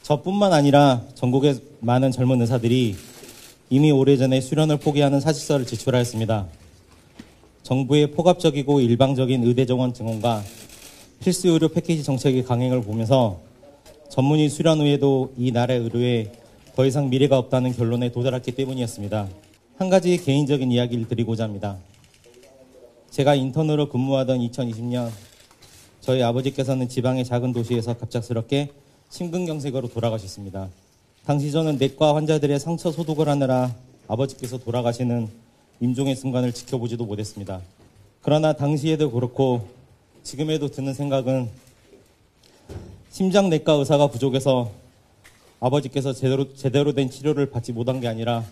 저뿐만 아니라 전국의 많은 젊은 의사들이 이미 오래전에 수련을 포기하는 사직서를 제출하였습니다. 정부의 포괄적이고 일방적인 의대 정원 증원과 필수 의료 패키지 정책의 강행을 보면서 전문의 수련 후에도 이 나라의 의료에 더 이상 미래가 없다는 결론에 도달했기 때문이었습니다. 한 가지 개인적인 이야기를 드리고자 합니다. 제가 인턴으로 근무하던 2020년 저희 아버지께서는 지방의 작은 도시에서 갑작스럽게 심근경색으로 돌아가셨습니다. 당시 저는 내과 환자들의 상처 소독을 하느라 아버지께서 돌아가시는 임종의 순간을 지켜보지도 못했습니다. 그러나 당시에도 그렇고 지금에도 드는 생각은 심장내과 의사가 부족해서 아버지께서 제대로 된 치료를 받지 못한 게 아니라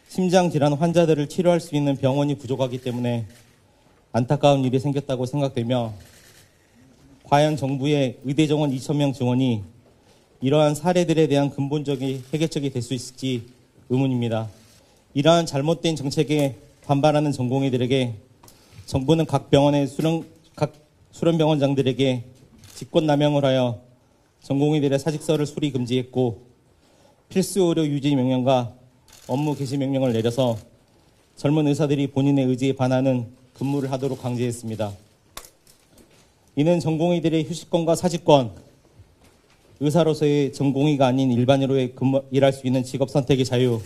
심장질환 환자들을 치료할 수 있는 병원이 부족하기 때문에 안타까운 일이 생겼다고 생각되며 과연 정부의 의대 정원 2,000명 증원이 이러한 사례들에 대한 근본적인 해결책이 될 수 있을지 의문입니다. 이러한 잘못된 정책에 반발하는 전공의들에게 정부는 각 수련병원장들에게 직권남용을 하여 전공의들의 사직서를 수리 금지했고 필수 의료 유지 명령과 업무 개시 명령을 내려서 젊은 의사들이 본인의 의지에 반하는 근무를 하도록 강제했습니다. 이는 전공의들의 휴식권과 사직권, 의사로서의 전공의가 아닌 일반인으로의 일할 수 있는 직업 선택의 자유,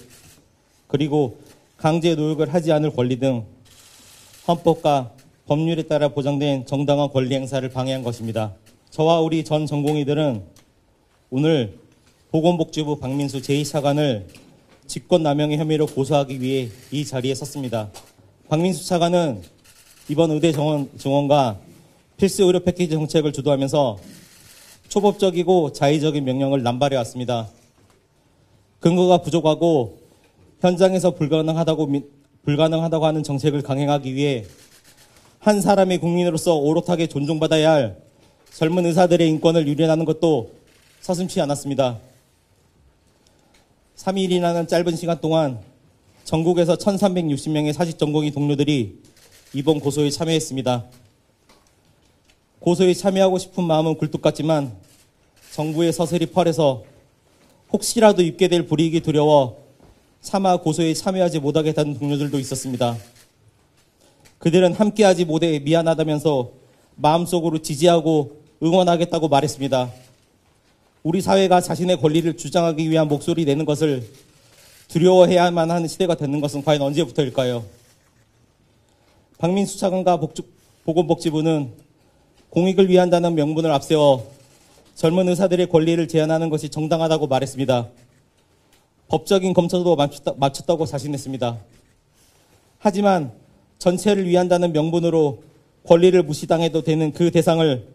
그리고 강제 노역을 하지 않을 권리 등 헌법과 법률에 따라 보장된 정당한 권리 행사를 방해한 것입니다. 저와 우리 전 전공의들은 오늘 보건복지부 박민수 제2차관을 직권남용의 혐의로 고소하기 위해 이 자리에 섰습니다. 박민수 차관은 이번 의대 정원과 필수 의료 패키지 정책을 주도하면서 초법적이고 자의적인 명령을 남발해왔습니다. 근거가 부족하고 현장에서 불가능하다고 하는 정책을 강행하기 위해 한 사람의 국민으로서 오롯하게 존중받아야 할 젊은 의사들의 인권을 유린하는 것도 서슴지 않았습니다. 3일이라는 짧은 시간 동안 전국에서 1,360명의 사직 전공의 동료들이 이번 고소에 참여했습니다. 고소에 참여하고 싶은 마음은 굴뚝 같지만 정부의 서슬이 펄해서 혹시라도 입게 될 불이익이 두려워 차마 고소에 참여하지 못하겠다는 동료들도 있었습니다. 그들은 함께하지 못해 미안하다면서 마음속으로 지지하고 응원하겠다고 말했습니다. 우리 사회가 자신의 권리를 주장하기 위한 목소리 내는 것을 두려워해야만 하는 시대가 되는 것은 과연 언제부터일까요? 박민수 차관과 보건복지부는 공익을 위한다는 명분을 앞세워 젊은 의사들의 권리를 제한하는 것이 정당하다고 말했습니다. 법적인 검토도 마쳤다고 자신했습니다. 하지만 전체를 위한다는 명분으로 권리를 무시당해도 되는 그 대상을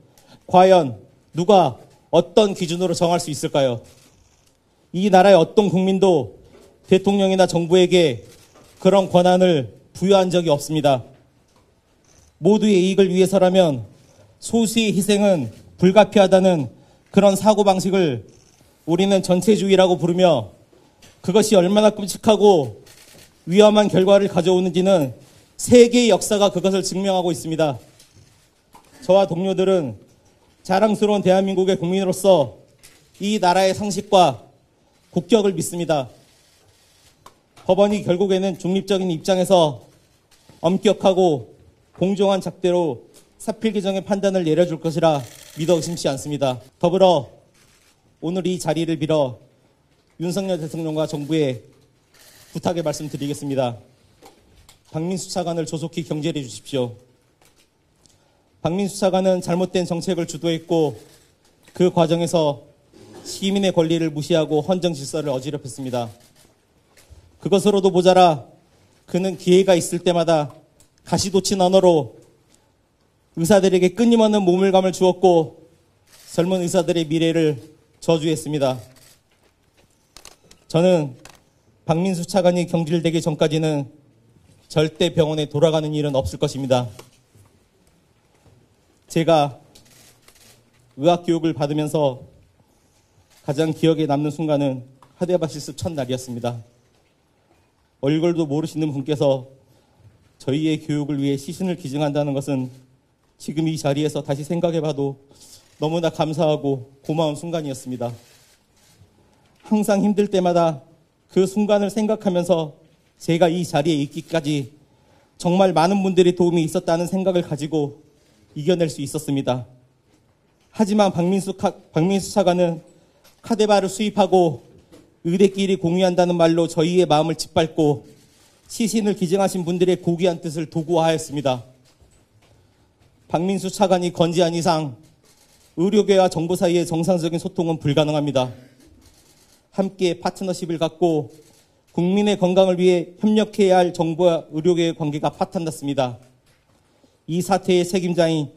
과연 누가 어떤 기준으로 정할 수 있을까요? 이 나라의 어떤 국민도 대통령이나 정부에게 그런 권한을 부여한 적이 없습니다. 모두의 이익을 위해서라면 소수의 희생은 불가피하다는 그런 사고방식을 우리는 전체주의라고 부르며 그것이 얼마나 끔찍하고 위험한 결과를 가져오는지는 세계의 역사가 그것을 증명하고 있습니다. 저와 동료들은 자랑스러운 대한민국의 국민으로서 이 나라의 상식과 국격을 믿습니다. 법원이 결국에는 중립적인 입장에서 엄격하고 공정한 잣대로 사필 규정의 판단을 내려줄 것이라 믿어 의심치 않습니다. 더불어 오늘 이 자리를 빌어 윤석열 대통령과 정부에 부탁의 말씀드리겠습니다. 박민수 차관을 조속히 경질해 주십시오. 박민수 차관은 잘못된 정책을 주도했고 그 과정에서 시민의 권리를 무시하고 헌정 질서를 어지럽혔습니다. 그것으로도 모자라 그는 기회가 있을 때마다 가시돋친 언어로 의사들에게 끊임없는 모멸감을 주었고 젊은 의사들의 미래를 저주했습니다. 저는 박민수 차관이 경질되기 전까지는 절대 병원에 돌아가는 일은 없을 것입니다. 제가 의학교육을 받으면서 가장 기억에 남는 순간은 하데바시스 첫날이었습니다. 얼굴도 모르시는 분께서 저희의 교육을 위해 시신을 기증한다는 것은 지금 이 자리에서 다시 생각해봐도 너무나 감사하고 고마운 순간이었습니다. 항상 힘들 때마다 그 순간을 생각하면서 제가 이 자리에 있기까지 정말 많은 분들의 도움이 있었다는 생각을 가지고 이겨낼 수 있었습니다. 하지만 박민수 차관은 카데바를 수입하고 의대끼리 공유한다는 말로 저희의 마음을 짓밟고 시신을 기증하신 분들의 고귀한 뜻을 도구화하였습니다. 박민수 차관이 건재한 이상 의료계와 정부 사이의 정상적인 소통은 불가능합니다. 함께 파트너십을 갖고 국민의 건강을 위해 협력해야 할 정부와 의료계의 관계가 파탄났습니다. 이 사태의 책임자인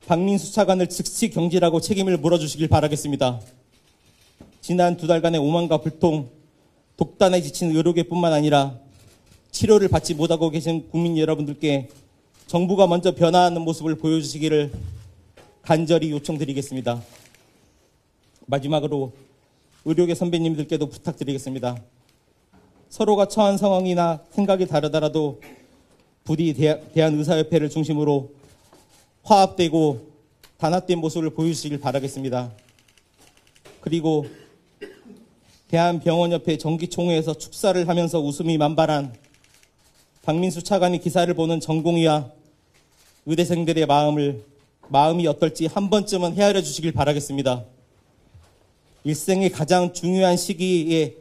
박민수 차관을 즉시 경질하고 책임을 물어주시길 바라겠습니다. 지난 2달간의 오만과 불통, 독단에 지친 의료계뿐만 아니라 치료를 받지 못하고 계신 국민 여러분들께 정부가 먼저 변화하는 모습을 보여주시기를 간절히 요청드리겠습니다. 마지막으로 의료계 선배님들께도 부탁드리겠습니다. 서로가 처한 상황이나 생각이 다르더라도 부디 대한의사협회를 중심으로 화합되고 단합된 모습을 보여주시길 바라겠습니다. 그리고 대한병원협회 정기총회에서 축사를 하면서 웃음이 만발한 박민수 차관의 기사를 보는 전공의와 의대생들의 마음이 어떨지 한 번쯤은 헤아려 주시길 바라겠습니다. 일생의 가장 중요한 시기에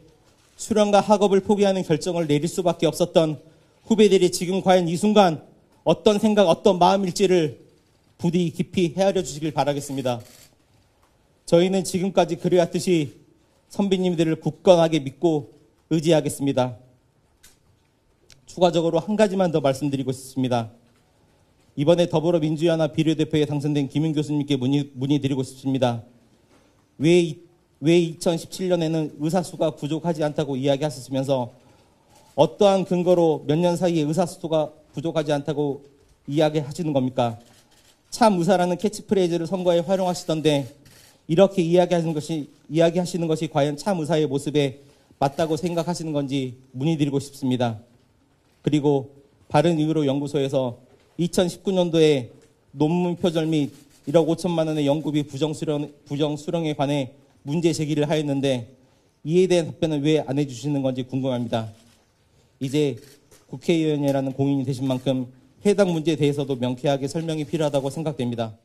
수련과 학업을 포기하는 결정을 내릴 수밖에 없었던 후배들이 지금 과연 이 순간 어떤 생각, 어떤 마음일지를 부디 깊이 헤아려 주시길 바라겠습니다. 저희는 지금까지 그래왔듯이 선배님들을 굳건하게 믿고 의지하겠습니다. 추가적으로 한 가지만 더 말씀드리고 싶습니다. 이번에 더불어민주연합 비례대표에 당선된 김윤 교수님께 문의드리고 싶습니다. 왜 2017년에는 의사수가 부족하지 않다고 이야기하셨으면서 어떠한 근거로 몇 년 사이에 의사수가 부족하지 않다고 이야기하시는 겁니까? 참 의사라는 캐치프레이즈를 선거에 활용하시던데 이렇게 이야기하시는 것이 과연 참 의사의 모습에 맞다고 생각하시는 건지 문의드리고 싶습니다. 그리고 바른의료연구소에서 2019년도에 논문 표절 및 1억 5천만 원의 연구비 부정수령에 관해 문제 제기를 하였는데 이에 대한 답변은 왜 안 해주시는 건지 궁금합니다. 이제 국회의원이라는 공인이 되신 만큼 해당 문제에 대해서도 명쾌하게 설명이 필요하다고 생각됩니다.